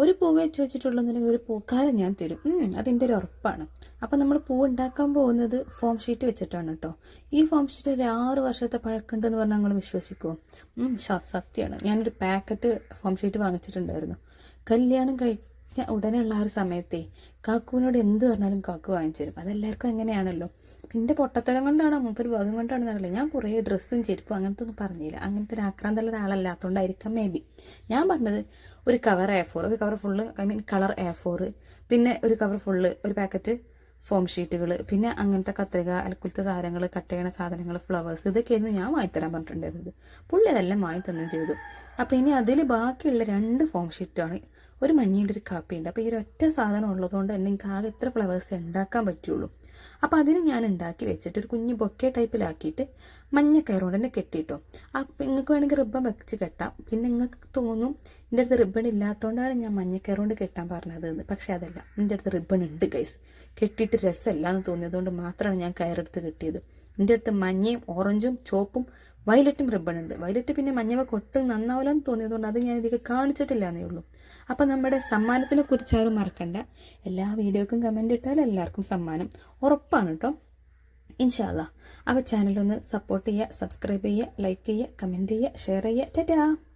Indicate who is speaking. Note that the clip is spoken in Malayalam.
Speaker 1: ഒരു പൂവ് വെച്ച് വെച്ചിട്ടുള്ളതെന്നുണ്ടെങ്കിൽ ഒരു പൂക്കാലം ഞാൻ തരും. അതിൻ്റെ ഒരു ഉറപ്പാണ്. അപ്പോൾ നമ്മൾ പൂ ഉണ്ടാക്കാൻ പോകുന്നത് ഫോം ഷീറ്റ് വെച്ചിട്ടാണ് കേട്ടോ. ഈ ഫോം ഷീറ്റ് ഒരു 6 വർഷത്തെ പഴക്കമുണ്ടെന്ന് പറഞ്ഞാൽ നിങ്ങൾ വിശ്വസിക്കുമോ? സത്യമാണ്. ഞാനൊരു പാക്കറ്റ് ഫോം ഷീറ്റ് വാങ്ങിച്ചിട്ടുണ്ടായിരുന്നു. കല്യാണം കഴിഞ്ഞ ഉടനെയുള്ള ആ ഒരു സമയത്തേ കാക്കുവിനോട് എന്ത് പറഞ്ഞാലും കാക്കു വാങ്ങിച്ചു തരും. അതെല്ലാവർക്കും എങ്ങനെയാണല്ലോ. പിന്നെ പൊട്ടത്തരം കൊണ്ടാണോ മൂപ്പര് ഭാഗം കൊണ്ടാണെന്ന് അറിയില്ല. ഞാൻ കുറേ ഡ്രസ്സും ചെരുപ്പും അങ്ങനത്തെ ഒന്നും പറഞ്ഞില്ല. അങ്ങനത്തെ ഒരു ആക്രാന്തമുള്ള ഒരാളല്ലാത്തതുകൊണ്ടായിരിക്കാം മേ ബി. ഞാൻ പറഞ്ഞത് ഒരു കവർ A4, ഒരു കവർ ഫുള്ള് കളർ A4, പിന്നെ ഒരു കവർ ഫുള്ള് ഒരു പാക്കറ്റ് ഫോം ഷീറ്റുകൾ, പിന്നെ അങ്ങനത്തെ കത്രിക, അലക്കുലത്തെ സാധനങ്ങൾ, കട്ട് ചെയ്യണ സാധനങ്ങൾ, ഫ്ലവേഴ്സ്, ഇതൊക്കെയായിരുന്നു ഞാൻ വാങ്ങിത്തരാൻ പറഞ്ഞിട്ടുണ്ടായിരുന്നത്. പുള്ളി അതെല്ലാം വാങ്ങി തന്നും ചെയ്തു. അപ്പോൾ ഇനി അതിൽ ബാക്കിയുള്ള 2 ഫോം ഷീറ്റാണ്, ഒരു മഞ്ഞയുടെ ഒരു കാപ്പിയുണ്ട്. അപ്പോൾ ഈ ഒറ്റ സാധനം ഉള്ളതുകൊണ്ട് തന്നെ എനിക്ക് ആകെ എത്ര ഫ്ലവേഴ്സ് ഉണ്ടാക്കാൻ പറ്റുള്ളൂ. അപ്പോൾ അതിന് ഞാൻ ഉണ്ടാക്കി വെച്ചിട്ട് ഒരു കുഞ്ഞ് ബൊക്കെ ടൈപ്പിലാക്കിയിട്ട് മഞ്ഞ കയറുകൊണ്ട് തന്നെ കെട്ടിയിട്ടോ. അപ്പം നിങ്ങൾക്ക് വേണമെങ്കിൽ റിബൺ വെച്ച് കെട്ടാം. പിന്നെ നിങ്ങൾക്ക് തോന്നും എൻ്റെ അടുത്ത് റിബൺ ഇല്ലാത്തതുകൊണ്ടാണ് ഞാൻ മഞ്ഞ കയറുകൊണ്ട് കെട്ടാൻ പറഞ്ഞത് എന്ന്. പക്ഷേ അതല്ല, എൻ്റെ അടുത്ത് റിബൺ ഉണ്ട് ഗൈസ്. കെട്ടിയിട്ട് രസമല്ല എന്ന് തോന്നിയതുകൊണ്ട് മാത്രമാണ് ഞാൻ കയറെടുത്ത് കെട്ടിയത്. എൻ്റെ അടുത്ത് മഞ്ഞയും ഓറഞ്ചും ചുവപ്പും വയലറ്റും റിബൺ ഉണ്ട്. വയലറ്റ് പിന്നെ മഞ്ഞവ കൊട്ടും നന്നാവില്ലെന്ന് തോന്നിയതുകൊണ്ട് അത് ഞാൻ ഇതിലേക്ക് കാണിച്ചിട്ടില്ല എന്നേ ഉള്ളൂ. അപ്പം നമ്മുടെ സമ്മാനത്തിനെ കുറിച്ച് ആരും മറക്കണ്ട. എല്ലാ വീഡിയോക്കും കമൻറ്റ് ഇട്ടാൽ എല്ലാവർക്കും സമ്മാനം ഉറപ്പാണ് കേട്ടോ, ഇൻഷാ അല്ലാഹ്. അപ്പോൾ ചാനലൊന്ന് സപ്പോർട്ട് ചെയ്യുക, സബ്സ്ക്രൈബ് ചെയ്യുക, ലൈക്ക് ചെയ്യുക, കമൻറ്റ് ചെയ്യുക, ഷെയർ ചെയ്യുക. ടാറ്റാ.